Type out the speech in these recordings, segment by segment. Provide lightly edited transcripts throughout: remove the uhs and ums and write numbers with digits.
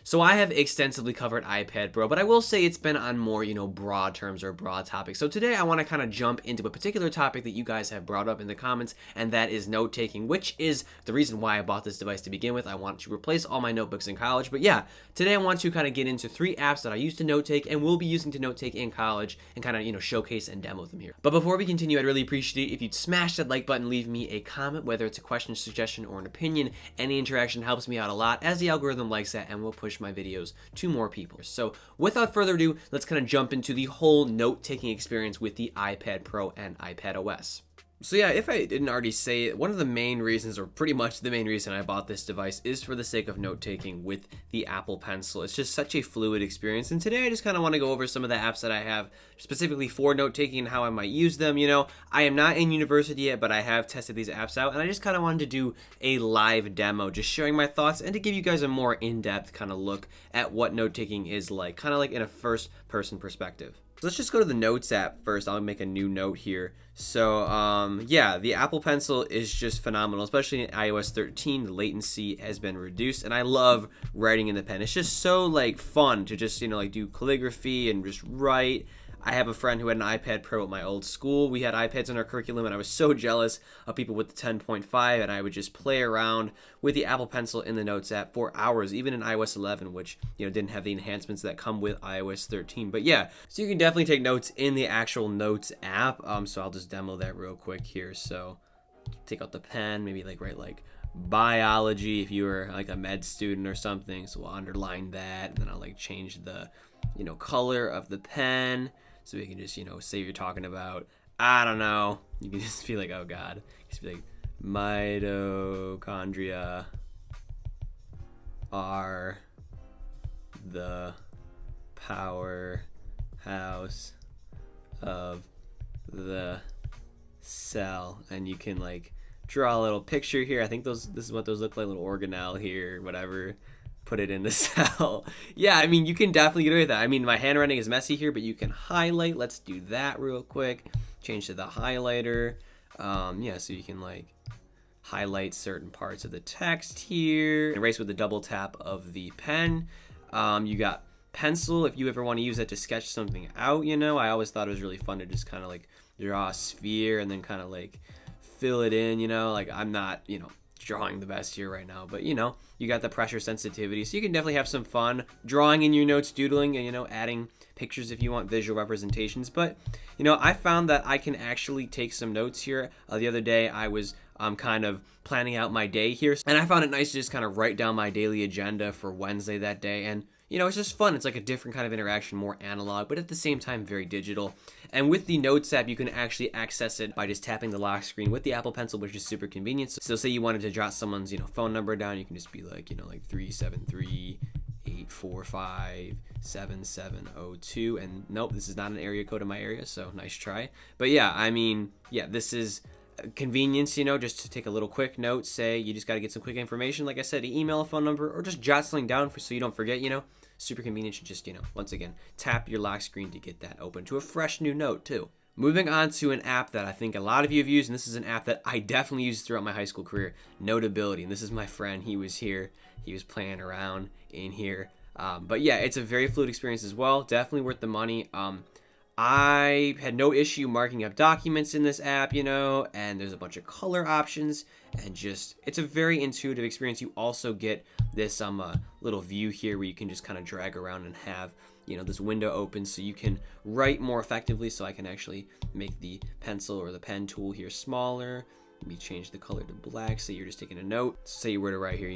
So I have extensively covered iPad Pro, but I will say it's been on more, broad terms or broad topics. So today I want to kind of jump into a particular topic that you guys have brought up in the comments, and that is note taking, which is the reason why I bought this device to begin with. I want to replace all my notebooks in college. But yeah, today I want to kind of get into 3 apps that I use to note take and will be using to note take in college and kind of, showcase and demo them here. But before we continue, I'd really appreciate it if you'd smash that like button, leave me a comment, whether it's a question, suggestion, or an opinion. Any interaction helps me out a lot, as the algorithm likes that and will push my videos to more people. So without further ado, let's kind of jump into the whole note-taking experience with the iPad Pro and iPadOS. So yeah, if I didn't already say it, one of the main reasons, or pretty much the main reason I bought this device is for the sake of note-taking with the Apple Pencil. It's just such a fluid experience, and today I just kind of want to go over some of the apps that I have specifically for note-taking and how I might use them. I am not in university yet, but I have tested these apps out, and I just kind of wanted to do a live demo, just sharing my thoughts and to give you guys a more in-depth kind of look at what note-taking is like, kind of like in a first-person perspective. So let's just go to the Notes app first. I'll make a new note here. So yeah, the Apple Pencil is just phenomenal, especially in iOS 13. The latency has been reduced, and I love writing in the pen. It's just so fun to just do calligraphy and just write. I have a friend who had an iPad Pro at my old school. We had iPads in our curriculum, and I was so jealous of people with the 10.5, and I would just play around with the Apple Pencil in the Notes app for hours, even in iOS 11, which didn't have the enhancements that come with iOS 13. But yeah, so you can definitely take notes in the actual Notes app. So I'll just demo that real quick here. So take out the pen, maybe write biology if you were a med student or something. So we'll underline that, and then I'll change the color of the pen. So we can just, say you're talking about, I don't know, you can just be oh God, just be mitochondria are the powerhouse of the cell. And you can draw a little picture here. I think this is what those look like, little organelle here, whatever. Put it in the cell. Yeah, you can definitely get away with that. My handwriting is messy here, but you can highlight. Let's do that real quick. Change to the highlighter. Yeah, so you can highlight certain parts of the text here. Erase with the double tap of the pen. You got pencil if you ever want to use that to sketch something out. I always thought it was really fun to just kind of draw a sphere and then kind of fill it in. I'm not drawing the best here right now, but you got the pressure sensitivity, so you can definitely have some fun drawing in your notes, doodling, and adding pictures if you want visual representations. But I found that I can actually take some notes here. The other day I was kind of planning out my day here, and I found it nice to just kind of write down my daily agenda for Wednesday that day. And it's just fun. It's a different kind of interaction, more analog, but at the same time very digital. And with the Notes app, you can actually access it by just tapping the lock screen with the Apple Pencil, which is super convenient. So say you wanted to jot someone's phone number down, you can just be 373-845-7702. And nope, this is not an area code in my area, so nice try. But yeah, yeah, this is convenience, just to take a little quick note. Say you just got to get some quick information, like I said, email, a phone number, or just jot something down so you don't forget. Super convenient. You just once again tap your lock screen to get that open to a fresh new note too. Moving on to an app that I think a lot of you have used, and this is an app that I definitely used throughout my high school career, Notability. And this is my friend. He was here. He was playing around in here. But yeah, it's a very fluid experience as well. Definitely worth the money. I had no issue marking up documents in this app, and there's a bunch of color options, and just, it's a very intuitive experience. You also get this little view here where you can just kind of drag around and have, this window open so you can write more effectively. So I can actually make the pencil or the pen tool here smaller. Let me change the color to black. So you're just taking a note. Say you were to write here,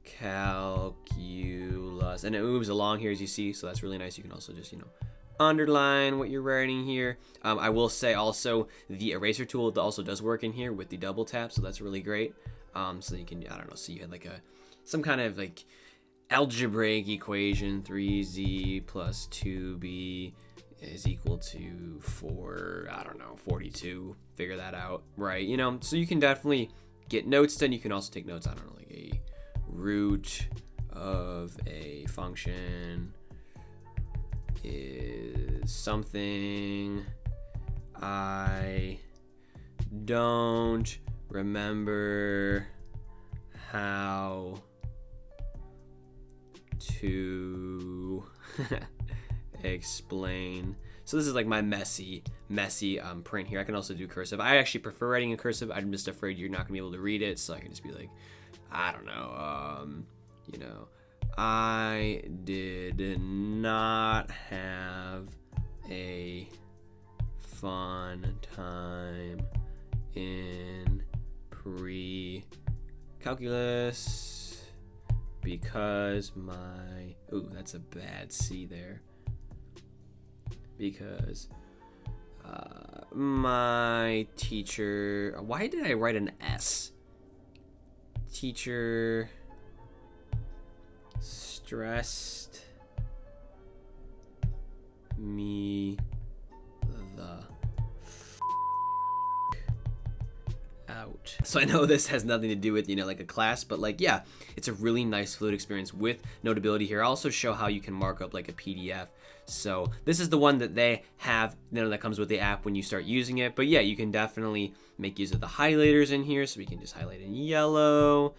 calculus, and it moves along here as you see, so that's really nice. You can also just underline what you're writing here. I will say also the eraser tool also does work in here with the double tap, so that's really great. So you can, I don't know, so you had some kind of algebraic equation, 3z plus 2b is equal to 42. Figure that out, right? So you can definitely get notes done. You can also take notes, I don't know, a root of a function is something I don't remember how to explain. So this is like my messy print here. I can also do cursive. I actually prefer writing in cursive. I'm just afraid you're not gonna be able to read it, so I can just be like, I don't know, you know, I did not have a fun time in pre-calculus because my, ooh, that's a bad C there. Because my teacher, why did I write an S? Teacher stressed me the out. So I know this has nothing to do with, you know, like a class, but like, yeah, it's a really nice fluid experience with Notability here. I'll also show how you can mark up like a PDF. So this is the one that they have, you know, that comes with the app when you start using it. But yeah, you can definitely make use of the highlighters in here. So we can just highlight in yellow.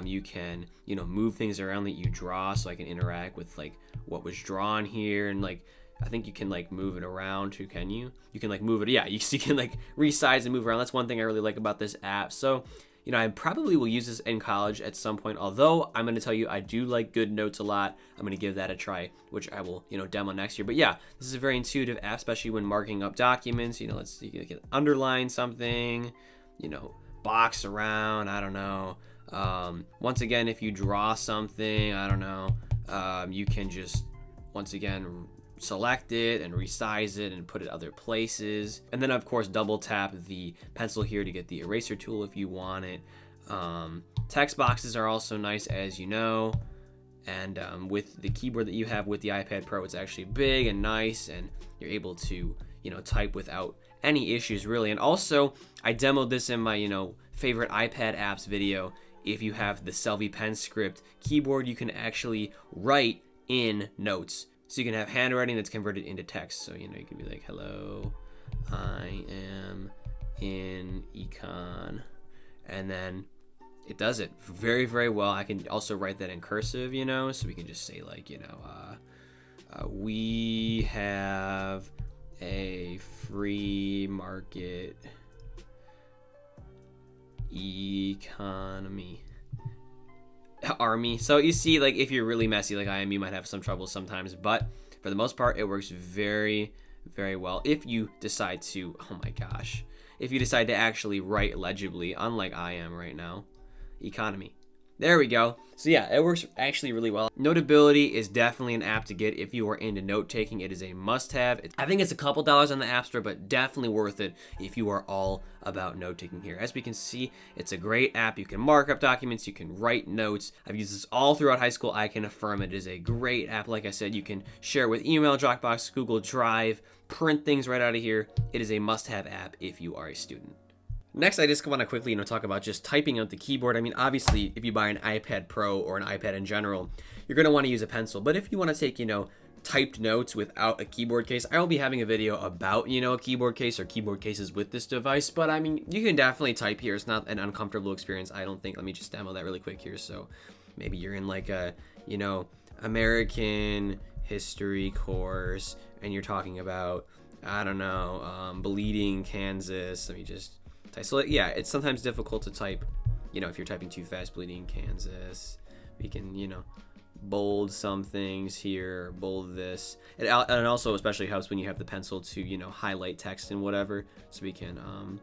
You can, you know, move things around that you draw, so I can interact with like what was drawn here, and like, I think you can like move it around too, can you? You can like move it, yeah, you can like resize and move around. That's one thing I really like about this app. So, you know, I probably will use this in college at some point, although I'm gonna tell you, I do like Goodnotes a lot. I'm gonna give that a try, which I will, you know, demo next year. But yeah, this is a very intuitive app, especially when marking up documents. You know, let's see, you can underline something, you know, box around, I don't know. Once again, if you draw something, I don't know, you can just, once again, select it and resize it and put it other places, and then of course double tap the pencil here to get the eraser tool if you want it. Text boxes are also nice, as you know, and with the keyboard that you have with the iPad Pro, it's actually big and nice, and you're able to, you know, type without any issues really. And also I demoed this in my, you know, favorite iPad apps video. If you have the Selfie Pen Script keyboard, you can actually write in notes. So you can have handwriting that's converted into text. So, you know, you can be like, hello, I am in econ. And then it does it very, very well. I can also write that in cursive, you know, so we can just say like, you know, we have a free market economy. Army. So you see, like, if you're really messy like I am, you might have some trouble sometimes, but for the most part it works very, very well if you decide to, oh my gosh, if you decide to actually write legibly, unlike I am right now. Economy. There we go. So yeah, it works actually really well. Notability is definitely an app to get if you are into note-taking. It is a must-have. I think it's a couple dollars on the App Store, but definitely worth it if you are all about note-taking here. As we can see, it's a great app. You can mark up documents, you can write notes. I've used this all throughout high school. I can affirm it is a great app. Like I said, you can share with email, Dropbox, Google Drive, print things right out of here. It is a must-have app if you are a student. Next, I just want to quickly, you know, talk about just typing out the keyboard. I mean, obviously, if you buy an iPad Pro or an iPad in general, you're going to want to use a pencil. But if you want to take, you know, typed notes without a keyboard case, I will be having a video about, you know, a keyboard case or keyboard cases with this device. But I mean, you can definitely type here. It's not an uncomfortable experience, I don't think. Let me just demo that really quick here. So maybe you're in like a, you know, American history course and you're talking about, I don't know, bleeding Kansas. Let me just... So yeah, it's sometimes difficult to type, you know, if you're typing too fast. Bleeding Kansas. We can, you know, bold some things here, bold this. And also especially helps when you have the pencil to, you know, highlight text and whatever. So we can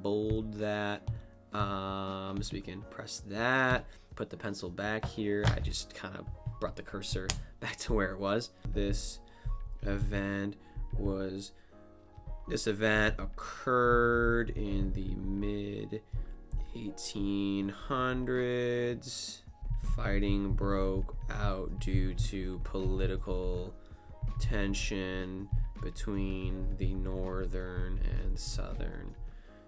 bold that. So we can press that, put the pencil back here. I just kind of brought the cursor back to where it was. This event occurred in the mid 1800s. Fighting broke out due to political tension between the northern and southern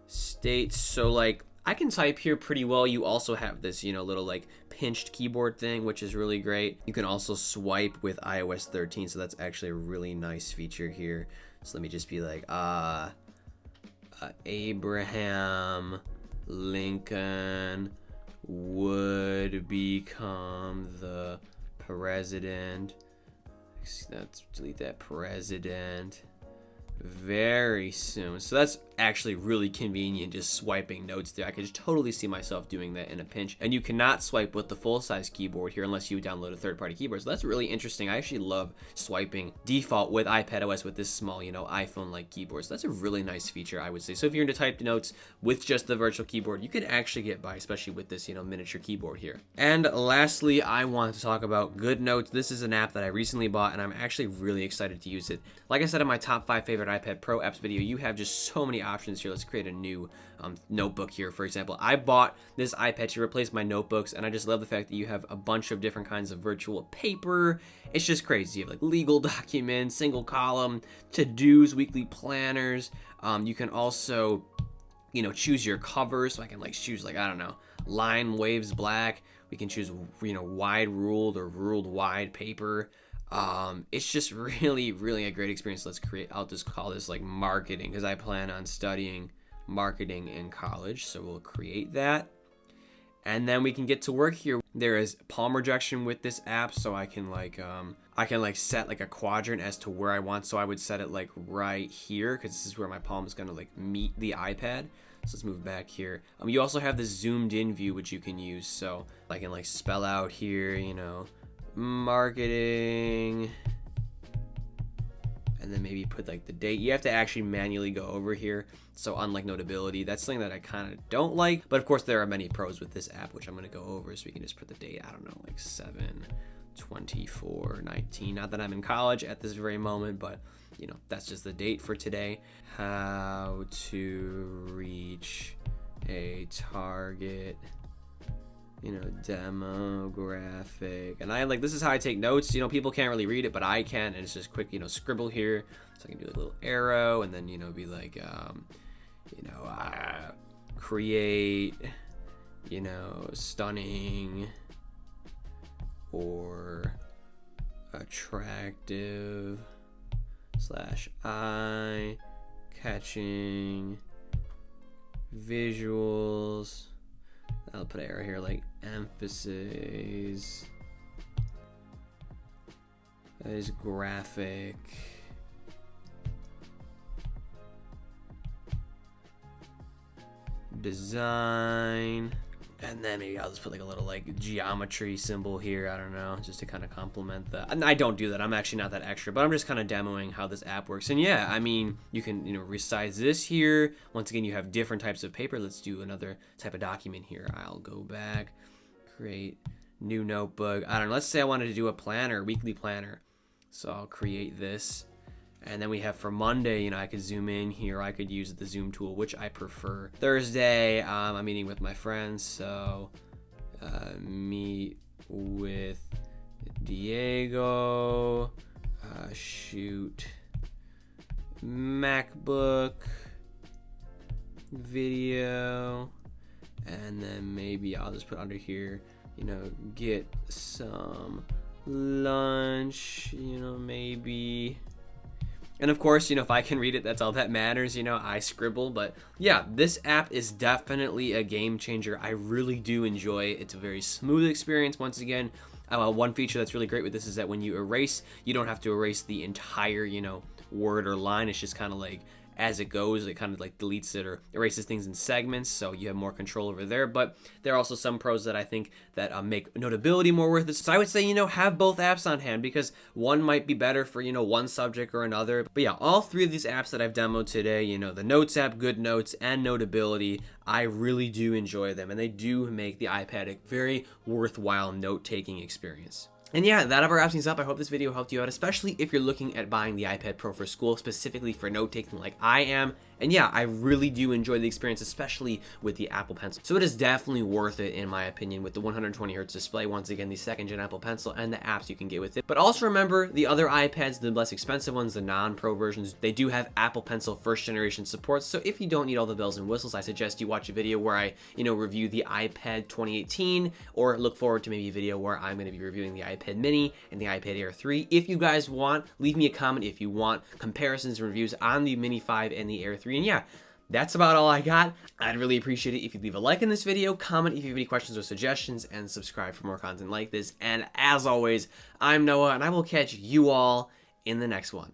states. So like, I can type here pretty well. You also have this, you know, little like pinched keyboard thing, which is really great. You can also swipe with iOS 13, so that's actually a really nice feature here. So let me just be like, Abraham Lincoln would become the president. Let's delete that, president. Very soon. So that's actually really convenient, just swiping notes there. I could just totally see myself doing that in a pinch. And you cannot swipe with the full-size keyboard here unless you download a third-party keyboard. So that's really interesting. I actually love swiping default with iPadOS with this small, iPhone-like keyboard. So that's a really nice feature, I would say. So if you're into typed notes with just the virtual keyboard, you could actually get by, especially with this, miniature keyboard here. And lastly, I want to talk about Goodnotes. This is an app that I recently bought, and I'm actually really excited to use it. Like I said in my top 5 favorite iPad Pro apps video, you have just so many options here. Let's create a new notebook here. For example, I bought this iPad to replace my notebooks, and I just love the fact that you have a bunch of different kinds of virtual paper. It's just crazy. You have like legal documents, single column, to-dos, weekly planners. You can also, choose your cover. So I can choose I don't know, line waves black. We can choose, wide ruled or ruled wide paper. It's just really, really a great experience. I'll just call this marketing, because I plan on studying marketing in college. So we'll create that. And then we can get to work here. There is palm rejection with this app. So I can set a quadrant as to where I want. So I would set it right here, because this is where my palm is going to meet the iPad. So let's move back here. You also have the zoomed in view, which you can use. So I can spell out here, marketing, and then maybe put the date. You have to actually manually go over here. So unlike Notability, that's something that I kind of don't like, but of course there are many pros with this app, which I'm going to go over. So we can just put the date, I don't know, 7/24/19. Not that I'm in college at this very moment, but that's just the date for today. How to reach a target demographic. And this is how I take notes. People can't really read it, but I can, and it's just quick, scribble here. So I can do a little arrow, and then, be create, stunning or attractive / eye-catching visuals. I'll put an arrow here, emphasis is graphic design. And then maybe I'll just put a little geometry symbol here. I don't know, just to kind of complement that. And I don't do that. I'm actually not that extra, but I'm just kind of demoing how this app works. And yeah, I mean, you can, resize this here. Once again, you have different types of paper. Let's do another type of document here. I'll go back, create new notebook. I don't know. Let's say I wanted to do a planner, weekly planner. So I'll create this. And then we have for Monday, I could zoom in here. I could use the zoom tool, which I prefer. Thursday, I'm meeting with my friends. So meet with Diego, shoot MacBook video. And then maybe I'll just put under here, get some lunch, maybe. And of course, if I can read it, that's all that matters. I scribble. But yeah, this app is definitely a game changer. I really do enjoy it. It's a very smooth experience. Once again, one feature that's really great with this is that when you erase, you don't have to erase the entire, word or line. It's just kind of as it goes, it kind of deletes it or erases things in segments, so you have more control over there. But there are also some pros that I think that make Notability more worth it. So I would say, have both apps on hand, because one might be better for, one subject or another. But yeah, all three of these apps that I've demoed today, the Notes app, Goodnotes, and Notability, I really do enjoy them, and they do make the iPad a very worthwhile note-taking experience. And yeah, that wraps things up. I hope this video helped you out, especially if you're looking at buying the iPad Pro for school, specifically for note-taking like I am. And yeah, I really do enjoy the experience, especially with the Apple Pencil. So it is definitely worth it, in my opinion, with the 120Hz display, once again, the second-gen Apple Pencil, and the apps you can get with it. But also remember, the other iPads, the less expensive ones, the non-Pro versions, they do have Apple Pencil first-generation support. So if you don't need all the bells and whistles, I suggest you watch a video where I, review the iPad 2018, or look forward to maybe a video where I'm going to be reviewing the iPad Mini and the iPad Air 3. If you guys want, leave me a comment if you want comparisons and reviews on the Mini 5 and the Air 3. And yeah, that's about all I got. I'd really appreciate it if you leave a like in this video, comment if you have any questions or suggestions, and subscribe for more content like this. And as always, I'm Noah, and I will catch you all in the next one.